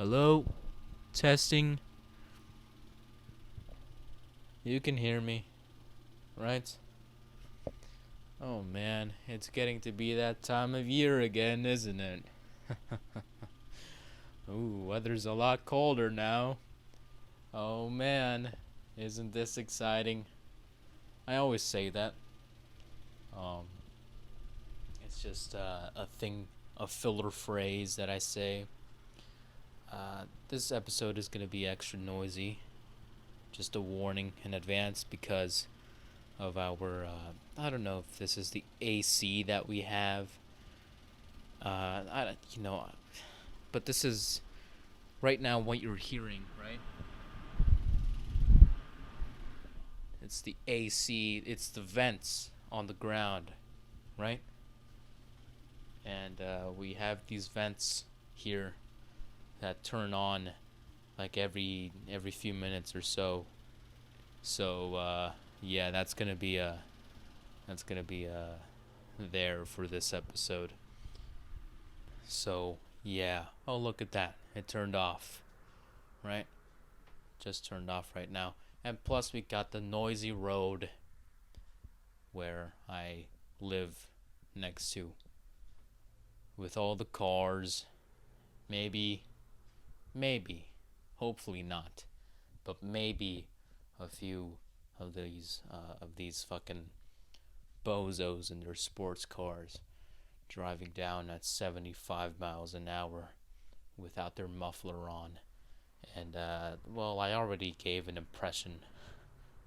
Hello? Testing? You can hear me, right? Oh man, it's getting to be that time of year again, isn't it? Ooh, weather's a lot colder now. Oh man, isn't this exciting? I always say that. Um, it's just a thing, a filler phrase that I say. This episode is gonna be extra noisy. Just a warning in advance because of our I don't know if this is the AC that we have. I you know, but this is right now what you're hearing, right? It's the AC. It's the vents on the ground, right? And we have these vents here that turn on like every few minutes or so. So yeah, that's gonna be there for this episode. So, yeah. Oh, look at that. It turned off, right? Just turned off right now. And plus, we got the noisy road where I live next to with all the cars. Maybe, maybe, hopefully not, but maybe a few of these fucking bozos in their sports cars driving down at 75 miles an hour without their muffler on. And well, I already gave an impression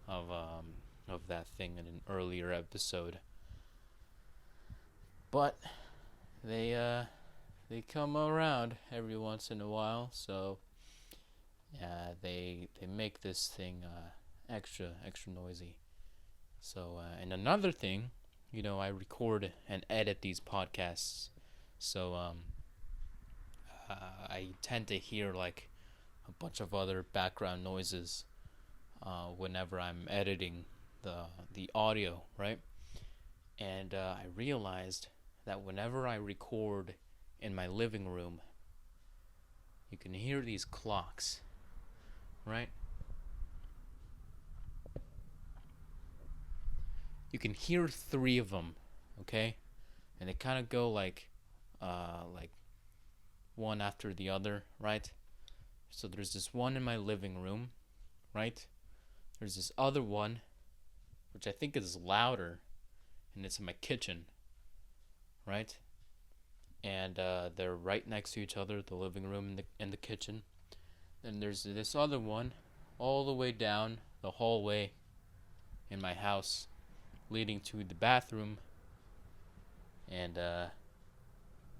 of that thing in an earlier episode, but they come around every once in a while, so they make this thing extra noisy. So and another thing, I record and edit these podcasts, so I tend to hear like a bunch of other background noises whenever I'm editing the audio, right? And I realized that whenever I record in my living room, you can hear these clocks, right? You can hear three of them, okay? And they kind of go like one after the other, right? So there's this one in my living room, right? There's this other one, which I think is louder, and it's in my kitchen, right? And they're right next to each other, the living room and the kitchen. Then there's this other one, all the way down the hallway in my house, leading to the bathroom. And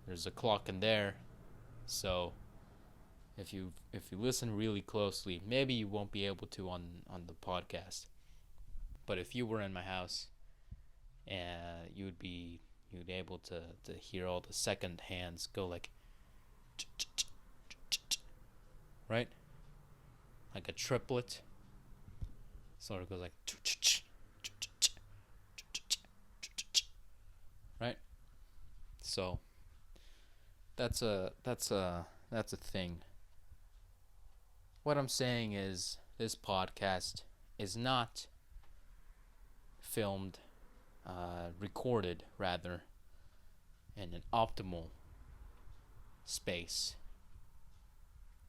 there's a clock in there, so if you listen really closely, maybe you won't be able to on the podcast. But if you were in my house, you'd be able to hear all the second hands go like, right, like a triplet. Sort of goes like, right. So that's a thing. What I'm saying is this podcast is not filmed, recorded rather, in an optimal space.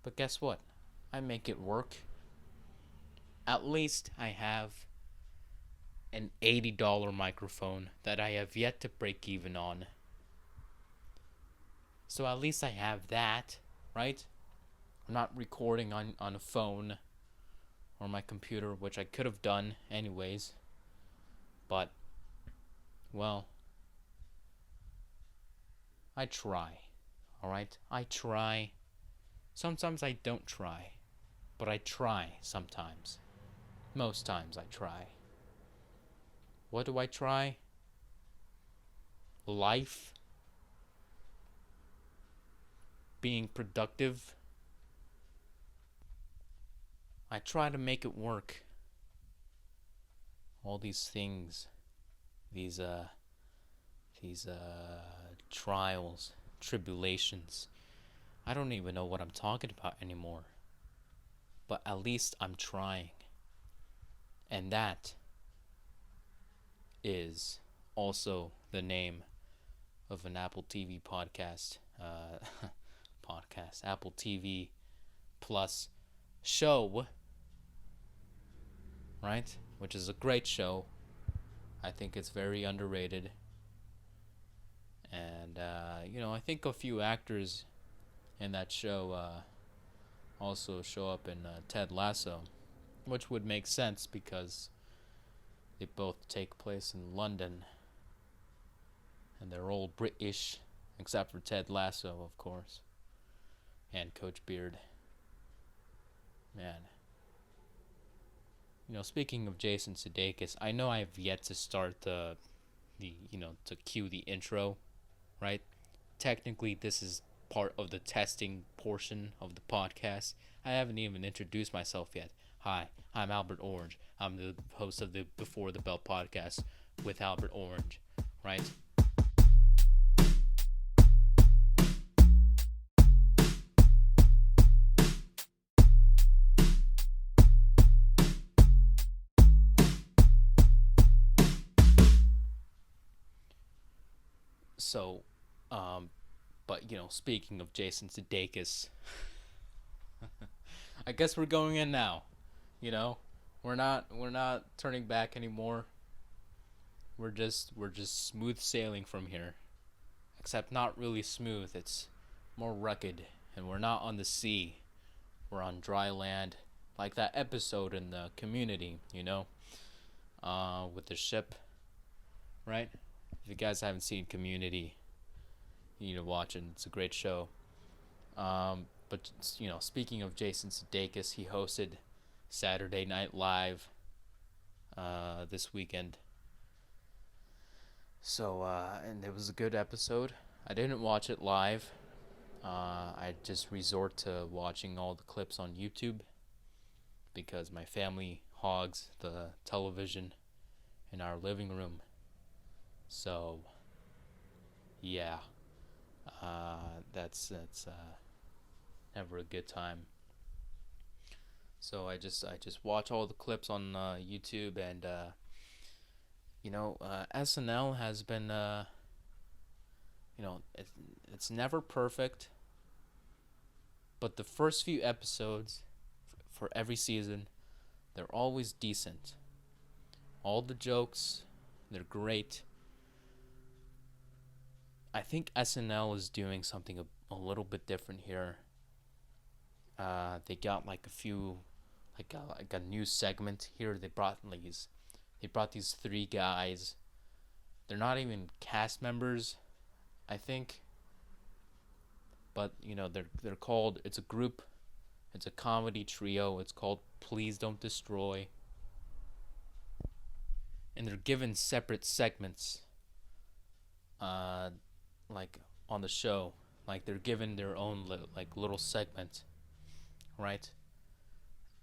But guess what? I make it work. At least I have an $80 microphone that I have yet to break even on. So at least I have that, right? I'm not recording on a phone or my computer, which I could have done anyways. But, well, I try, alright? I try. Sometimes I don't try, but I try sometimes. Most times I try. What do I try? Life. Being productive. I try to make it work. All these things, these trials, tribulations, I don't even know what I'm talking about anymore. But at least I'm trying. And that is also the name of an Apple TV podcast. Apple TV Plus show, right? Which is a great show. I think it's very underrated. And, I think a few actors in that show also show up in Ted Lasso, which would make sense because they both take place in London and they're all British, except for Ted Lasso, of course, and Coach Beard. Man. Speaking of Jason Sudeikis, I know I have yet to start to cue the intro, right? Technically, this is part of the testing portion of the podcast. I haven't even introduced myself yet. Hi, I'm Albert Orange. I'm the host of the Before the Bell podcast with Albert Orange, right? So, but speaking of Jason Sudeikis, I guess we're going in now. You know, we're not turning back anymore. We're just smooth sailing from here. Except not really smooth. It's more rugged, and we're not on the sea. We're on dry land, like that episode in the Community. With the ship, right? If you guys haven't seen Community, you need to watch it. It's a great show. But speaking of Jason Sudeikis, he hosted Saturday Night Live this weekend. So and it was a good episode. I didn't watch it live. I just resort to watching all the clips on YouTube because my family hogs the television in our living room. So yeah, that's never a good time. So I just watch all the clips on YouTube, and SNL has been it's never perfect, but the first few episodes for every season, they're always decent. All the jokes, they're great. I think SNL is doing something a little bit different here. They got like a few, like a new segment here. They brought these three guys. They're not even cast members, I think. But they're called. It's a group. It's a comedy trio. It's called Please Don't Destroy. And they're given separate segments. Like on the show, like they're given their own little segment, right?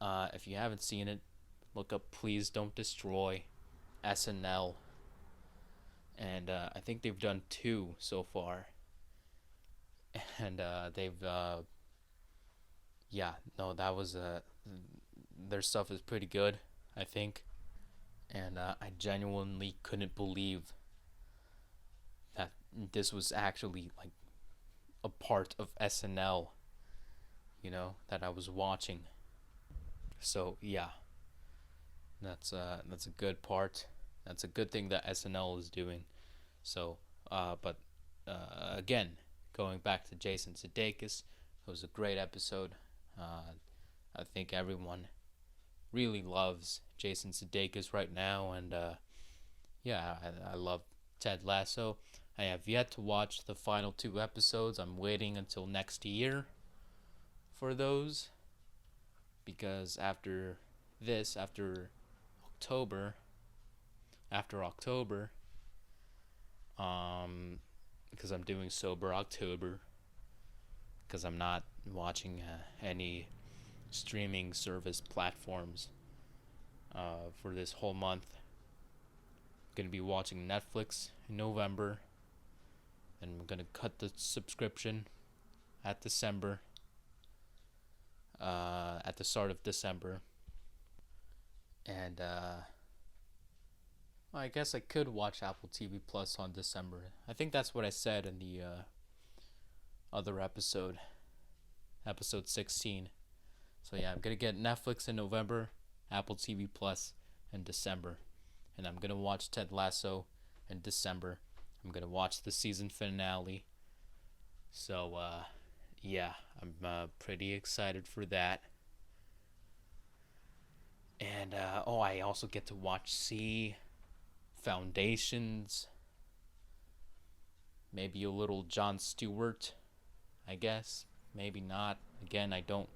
If you haven't seen it, look up Please Don't Destroy SNL, and I think they've done 2 so far, and they've yeah, no, that was their stuff is pretty good, I think, and I genuinely couldn't believe that this was actually like a part of SNL, that I was watching. So yeah, that's a good part. That's a good thing that SNL is doing. So, but again, going back to Jason Sudeikis, it was a great episode. I think everyone really loves Jason Sudeikis right now, and yeah, I love Ted Lasso. I have yet to watch the final 2 episodes. I'm waiting until next year for those, because after October, because I'm doing sober October, because I'm not watching any streaming service platforms for this whole month. I'm gonna be watching Netflix in November, and I'm gonna cut the subscription at December, at the start of December, and I guess I could watch Apple TV Plus on December. I think that's what I said in the other episode 16. So yeah, I'm gonna get Netflix in November, Apple TV Plus in December, and I'm gonna watch Ted Lasso in December. I'm gonna watch the season finale. So yeah, I'm pretty excited for that. And I also get to watch C Foundations, maybe a little Jon Stewart, I guess. Maybe not. Again, I don't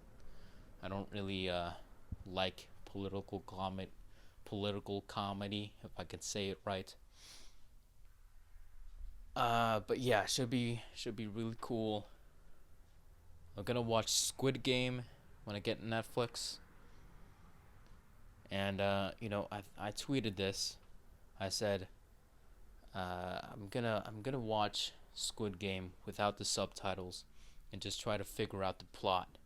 really like political comedy, if I could say it right. But yeah, should be really cool. I'm gonna watch Squid Game when I get Netflix. And I tweeted this. I said I'm gonna watch Squid Game without the subtitles and just try to figure out the plot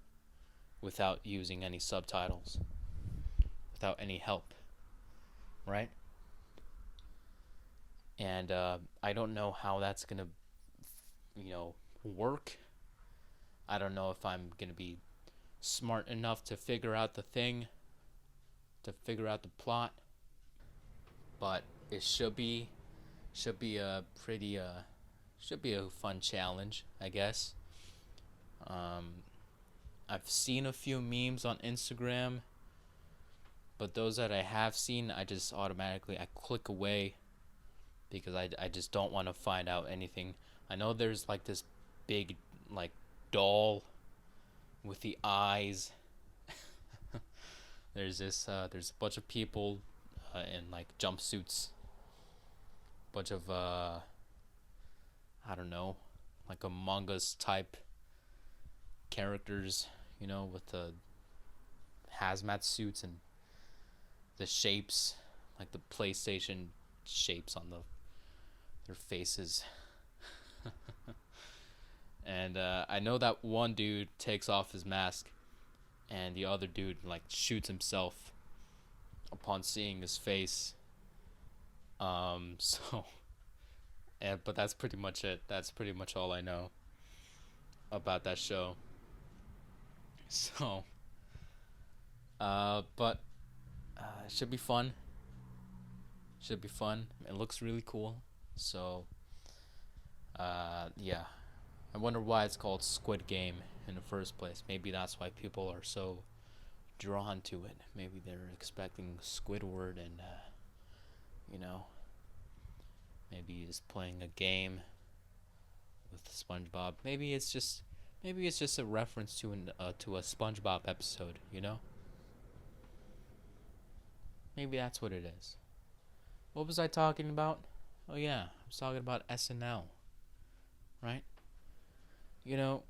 without using any subtitles, without any help, right? And I don't know how that's gonna, work. I don't know if I'm gonna be smart enough to figure out to figure out the plot, but it should be a pretty should be a fun challenge, I guess. Um, I've seen a few memes on Instagram, but those that I have seen, I click away because I just don't want to find out anything. I know there's like this big like doll with the eyes. There's a bunch of people in like jumpsuits, bunch of I don't know, like Among Us type characters, with the hazmat suits and the shapes, like the PlayStation shapes on their faces. And I know that one dude takes off his mask, and the other dude like shoots himself upon seeing his face. So, but that's pretty much it. That's pretty much all I know about that show. So, but it should be fun. Should be fun. It looks really cool. So, yeah. I wonder why it's called Squid Game in the first place. Maybe that's why people are so drawn to it. Maybe they're expecting Squidward and, you know, maybe he's playing a game with SpongeBob. Maybe it's just a reference to a SpongeBob episode. Maybe that's what it is. What was I talking about? Oh yeah, I was talking about SNL, right? You know,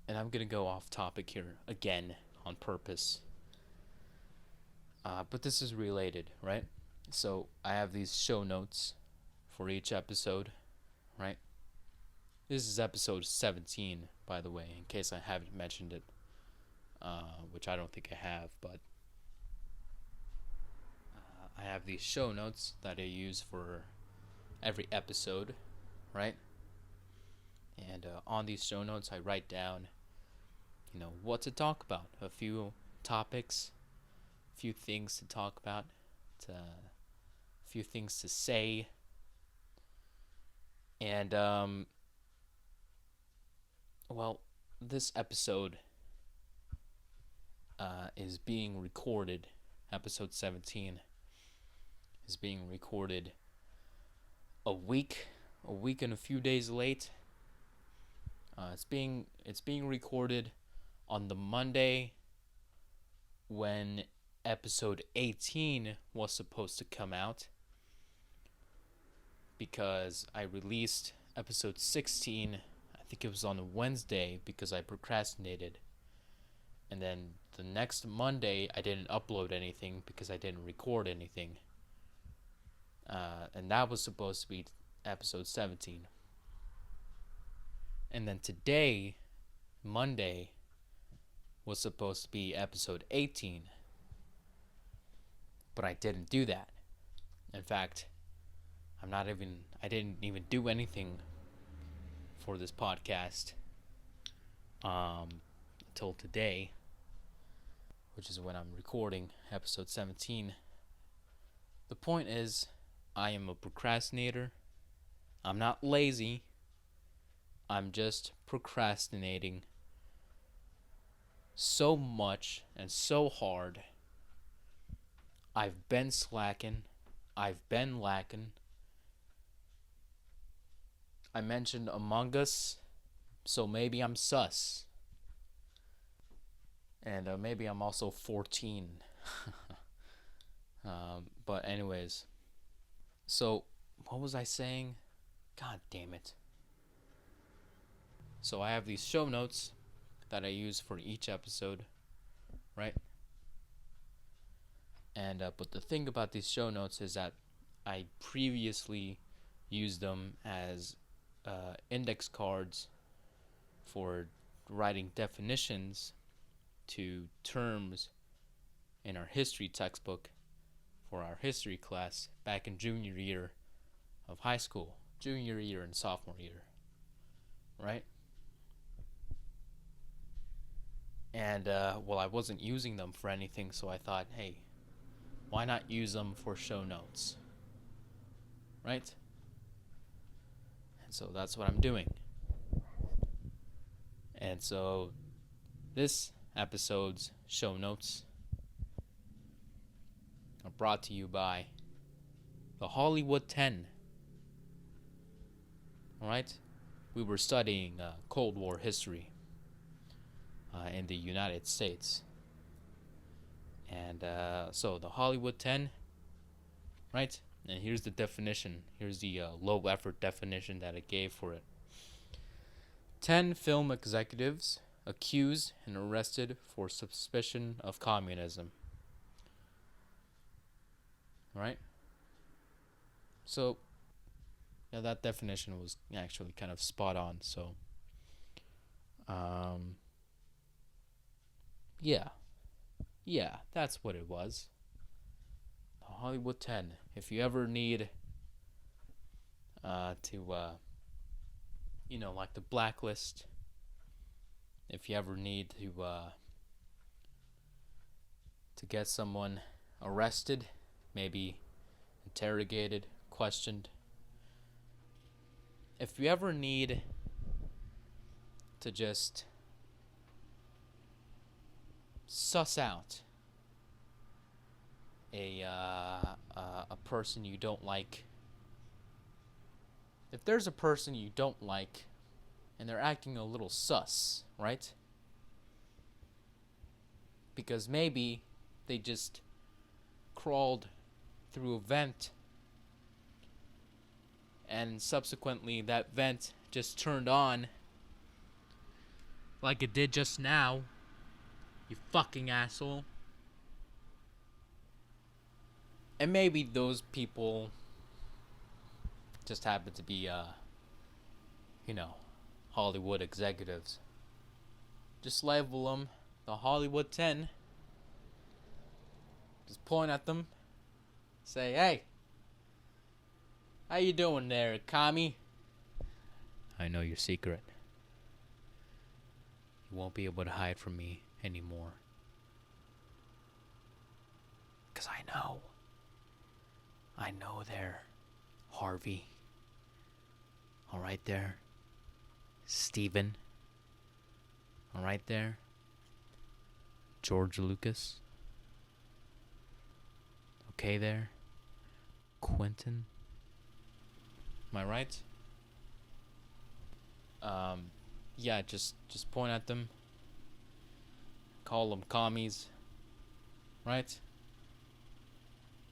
and I'm gonna go off topic here again on purpose. But this is related, right? So I have these show notes for each episode, right? This is episode 17, by the way, in case I haven't mentioned it, which I don't think I have, but I have these show notes that I use for every episode, right? And on these show notes, I write down, what to talk about, a few topics, a few things to talk about, a few things to say, and well, this episode is being recorded. Episode 17 is being recorded a week and a few days late. It's being recorded on the Monday when episode 18 was supposed to come out, because I released episode 16, I think it was on a Wednesday, because I procrastinated. And then the next Monday I didn't upload anything because I didn't record anything. And that was supposed to be episode 17. And then today, Monday, was supposed to be episode 18. But I didn't do that. In fact, I didn't even do anything for this podcast until today, which is when I'm recording episode 17. The point is, I am a procrastinator. I'm not lazy. I'm just procrastinating so much and so hard. I've been slacking. I've been lacking. I mentioned Among Us, so maybe I'm sus. And maybe I'm also 14. But anyways, so what was I saying? God damn it. So I have these show notes that I use for each episode, right? And but the thing about these show notes is that I previously used them as index cards for writing definitions to terms in our history textbook for our history class back in junior year of high school, junior year and sophomore year, right? And well, I wasn't using them for anything, so I thought, hey, why not use them for show notes, right? And so that's what I'm doing. And so this episode's show notes are brought to you by the Hollywood 10. Alright? We were studying Cold War history in the United States. And so the Hollywood 10, right? And here's the definition. Here's the low effort definition that it gave for it. 10 film executives accused and arrested for suspicion of communism. Right? So, yeah, that definition was actually kind of spot on. So, yeah, that's what it was. The Hollywood 10. If you ever need to like the blacklist, if you ever need to get someone arrested, maybe interrogated, questioned, if you ever need to just suss out a person you don't like, if there's a person you don't like and they're acting a little sus, right? Because maybe they just crawled through a vent and subsequently that vent just turned on like it did just now, you fucking asshole. And maybe those people just happen to be Hollywood executives. Just label them the Hollywood 10. Just point at them. Say, hey, how you doing there, commie? I know your secret. You won't be able to hide from me anymore. 'Cause I know. I know there, Harvey. All right there, Steven. All right there, George Lucas. Okay there, Quentin. Am I right? Yeah, just point at them. Call them commies. Right?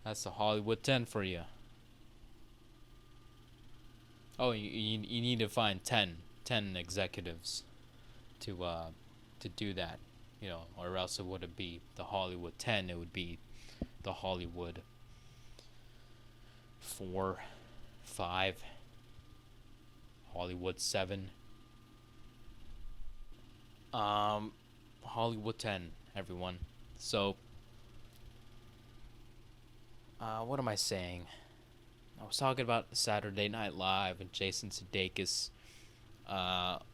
That's the Hollywood 10 for you. Oh, you need to find 10 executives to do that, or else it wouldn't be the Hollywood 10. It would be the Hollywood 4, 5, Hollywood 7, Um, Hollywood 10, everyone. So, what am I saying? I was talking about Saturday Night Live and Jason Sudeikis.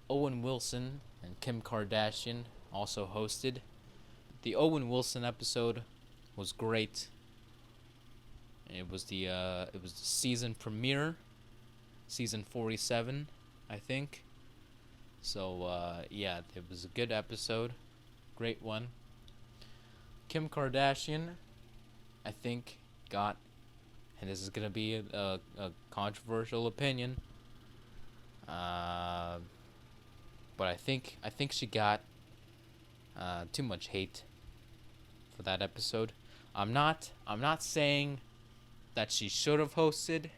Owen Wilson and Kim Kardashian also hosted. The Owen Wilson episode was great. It was the season premiere, season 47, I think. So yeah, it was a good episode, great one. Kim Kardashian, I think, got, and this is gonna be a controversial opinion, uh, but I think she got too much hate for that episode. I'm not saying that she should have hosted.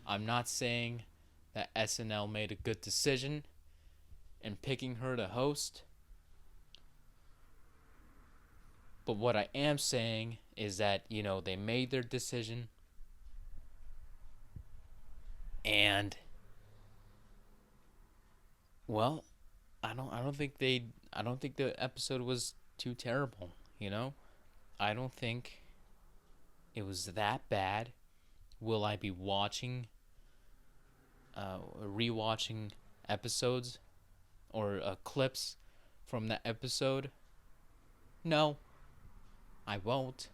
I'm not saying that SNL made a good decision in picking her to host. But what I am saying is that, they made their decision, and well, I don't think the episode was too terrible, you know? I don't think it was that bad. Will I be rewatching episodes or clips from that episode? No, I won't.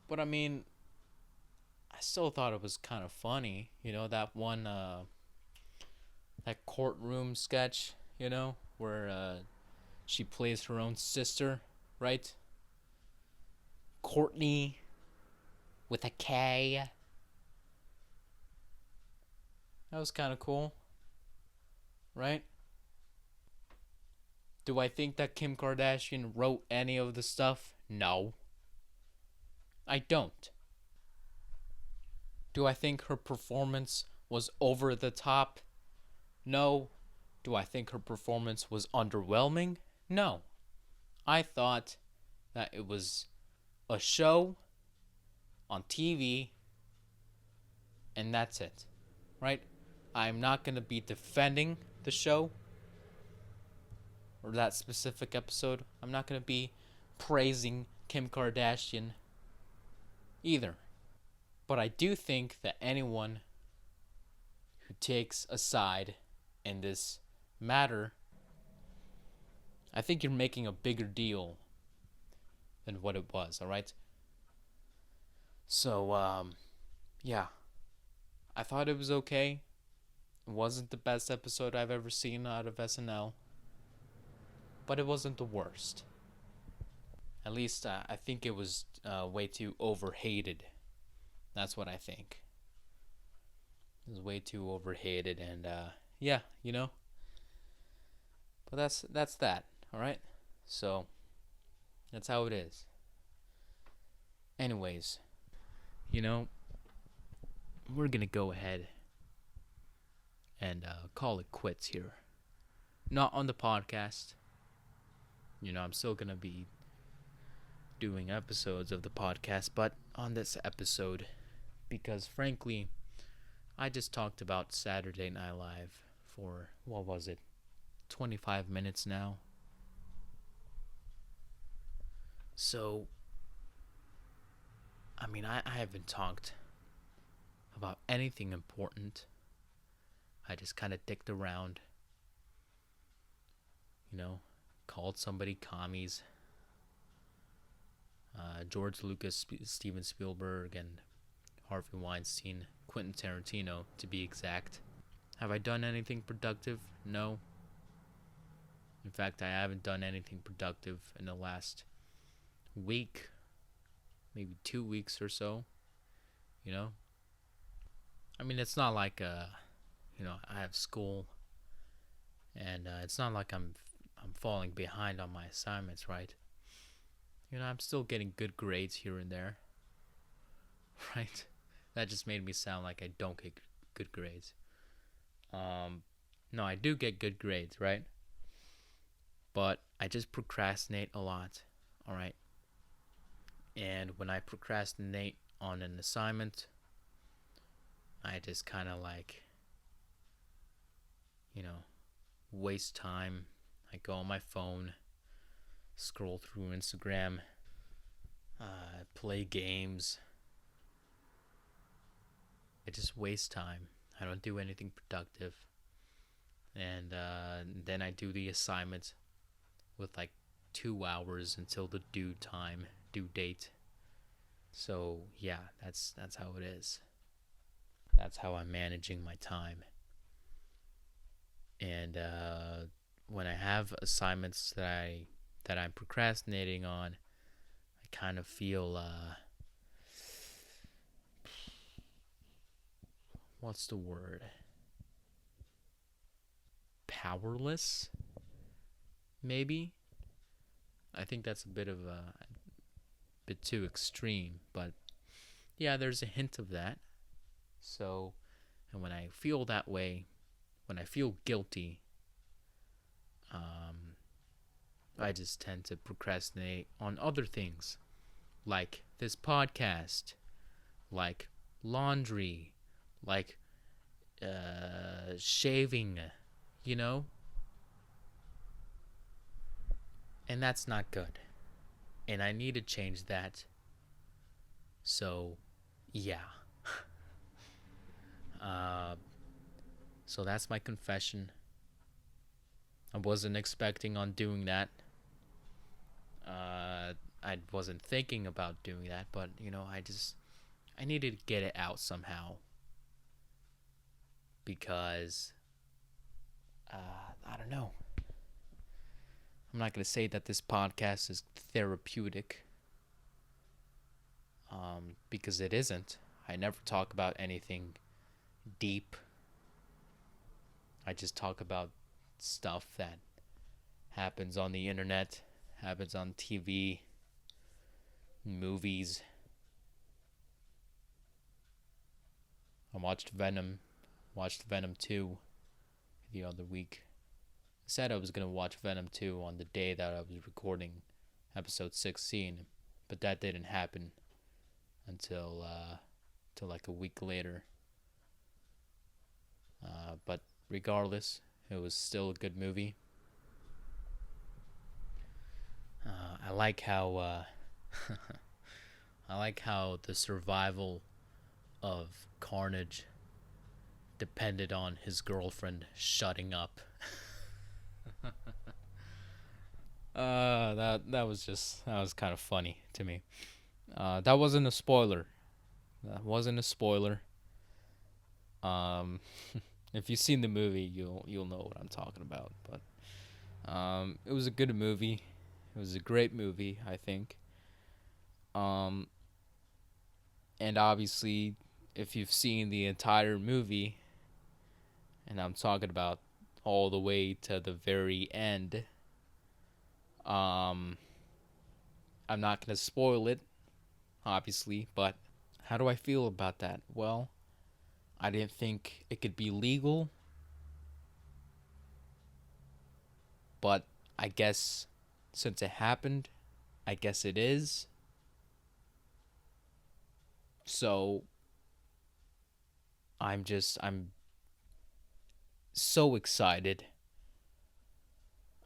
But I mean, I still thought it was kind of funny, that one that courtroom sketch, where she plays her own sister, right? Courtney with a K. That was kind of cool, right? Do I think that Kim Kardashian wrote any of the stuff? No, I don't. Do I think her performance was over the top? No. Do I think her performance was underwhelming? No. I thought that it was a show on TV, and that's it, right? I'm not going to be defending the show or that specific episode. I'm not going to be praising Kim Kardashian either. But I do think that anyone who takes a side in this matter, I think you're making a bigger deal than what it was, all right? So, yeah, I thought it was okay. It wasn't the best episode I've ever seen out of SNL, but it wasn't the worst. At least I think it was way too overhated. That's what I think. It was way too overhated, and yeah, But that's that. All right. So that's how it is. Anyways, we're gonna go ahead and call it quits here. Not on the podcast. I'm still gonna be doing episodes of the podcast, but on this episode, because frankly, I just talked about Saturday Night Live for, what was it, 25 minutes now. So, I mean, I haven't talked about anything important. I just kind of dicked around, called somebody commies. George Lucas, Steven Spielberg, and Harvey Weinstein, Quentin Tarantino, to be exact. Have I done anything productive? No. In fact, I haven't done anything productive in the last week, maybe 2 weeks or so. I mean, it's not like I have school, and it's not like I'm falling behind on my assignments, right? I'm still getting good grades here and there, right? That just made me sound like I don't get good grades. No, I do get good grades, right? But I just procrastinate a lot, all right? And when I procrastinate on an assignment, I just kind of waste time I go on my phone, scroll through Instagram, play games. I just waste time. I don't do anything productive. And then I do the assignment with like 2 hours until the due date. So yeah, that's how it is. That's how I'm managing my time. And when I have assignments that I'm procrastinating on, I kind of feel what's the word? Powerless, maybe. I think that's a bit too extreme, but yeah, there's a hint of that. So, and when I feel that way, when I feel guilty, um, I just tend to procrastinate on other things, like this podcast, like laundry, like shaving, you know? And that's not good. And I need to change that. So, yeah. Uh, so that's my confession. I wasn't expecting on doing that. I wasn't thinking about doing that, but I needed to get it out somehow because I don't know. I'm not gonna say that this podcast is therapeutic, because it isn't. I never talk about anything deep. I just talk about stuff that happens on the internet, happens on TV, movies. I watched Venom 2 the other week. I said I was going to watch Venom 2 on the day that I was recording episode 16, but that didn't happen until like a week later. But regardless, it was still a good movie. I like how I like how the survival of Carnage depended on his girlfriend shutting up. That was kind of funny to me. That wasn't a spoiler. That wasn't a spoiler. Um, if you've seen the movie, you'll know what I'm talking about. But it was a good movie. It was a great movie, I think. Um, and obviously, if you've seen the entire movie, and I'm talking about all the way to the very end, um, I'm not gonna spoil it, obviously. But how do I feel about that? Well, I didn't think it could be legal, but I guess since it happened, I guess it is. So I'm so excited.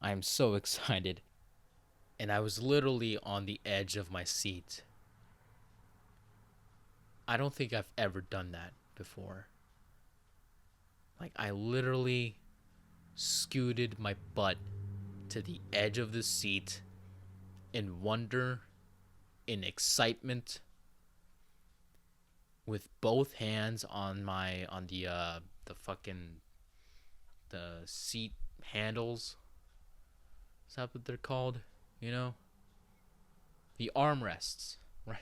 I'm so excited. And I was literally on the edge of my seat. I don't think I've ever done that before. Like, I literally scooted my butt to the edge of the seat in wonder, in excitement, with both hands on the fucking the seat handles. Is that what they're called? You know? The armrests, right?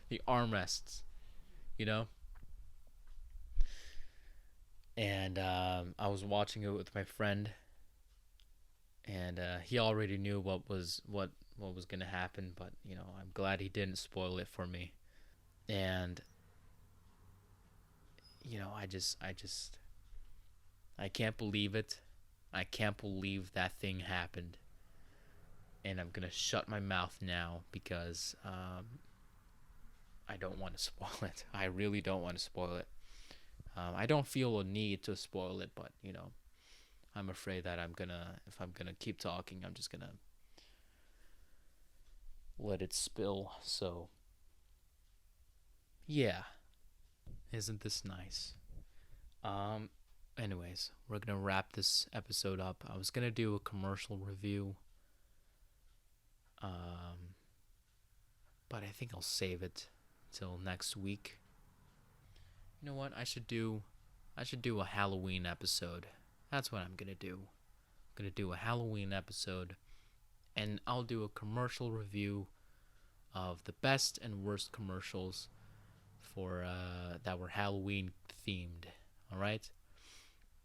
The armrests, you know? And I was watching it with my friend, and he already knew what was gonna happen, but I'm glad he didn't spoil it for me. And I can't believe it. I can't believe that thing happened. And I'm gonna shut my mouth now because I don't want to spoil it. I really don't want to spoil it. I don't feel a need to spoil it, but I'm afraid that if I'm gonna keep talking, I'm just gonna let it spill. So, yeah, isn't this nice? Um, anyways, we're gonna wrap this episode up. I was gonna do a commercial review, um, but I think I'll save it till next week. You know what? I should do a Halloween episode. That's what I'm gonna do. I'm gonna do a Halloween episode, and I'll do a commercial review of the best and worst commercials for that were Halloween themed. All right,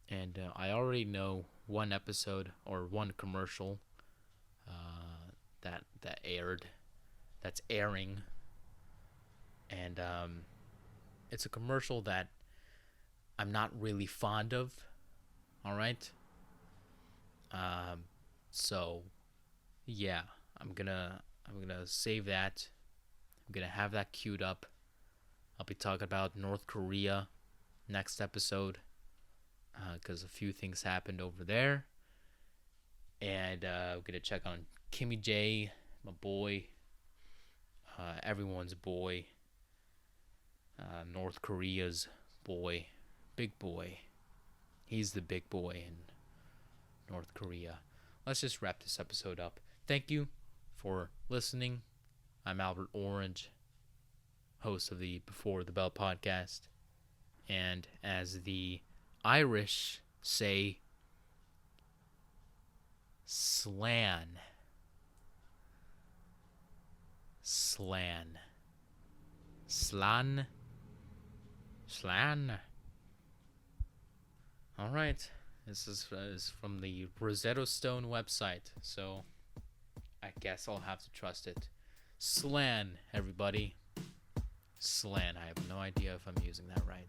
and I already know one episode or one commercial that aired, that's airing, and it's a commercial that I'm not really fond of. All right, um, so yeah, I'm gonna save that. I'm gonna have that queued up. I'll be talking about North Korea next episode because a few things happened over there, and I'm gonna check on Kimmy J, my boy, everyone's boy, North Korea's boy, big boy. He's the big boy in North Korea. Let's just wrap this episode up. Thank you for listening. I'm Albert Orange, host of the Before the Bell podcast. And as the Irish say, slan. Slan. Slan. Slan. All right. This is from the Rosetta Stone website, so I guess I'll have to trust it. Slan, everybody. Slan. I have no idea if I'm using that right.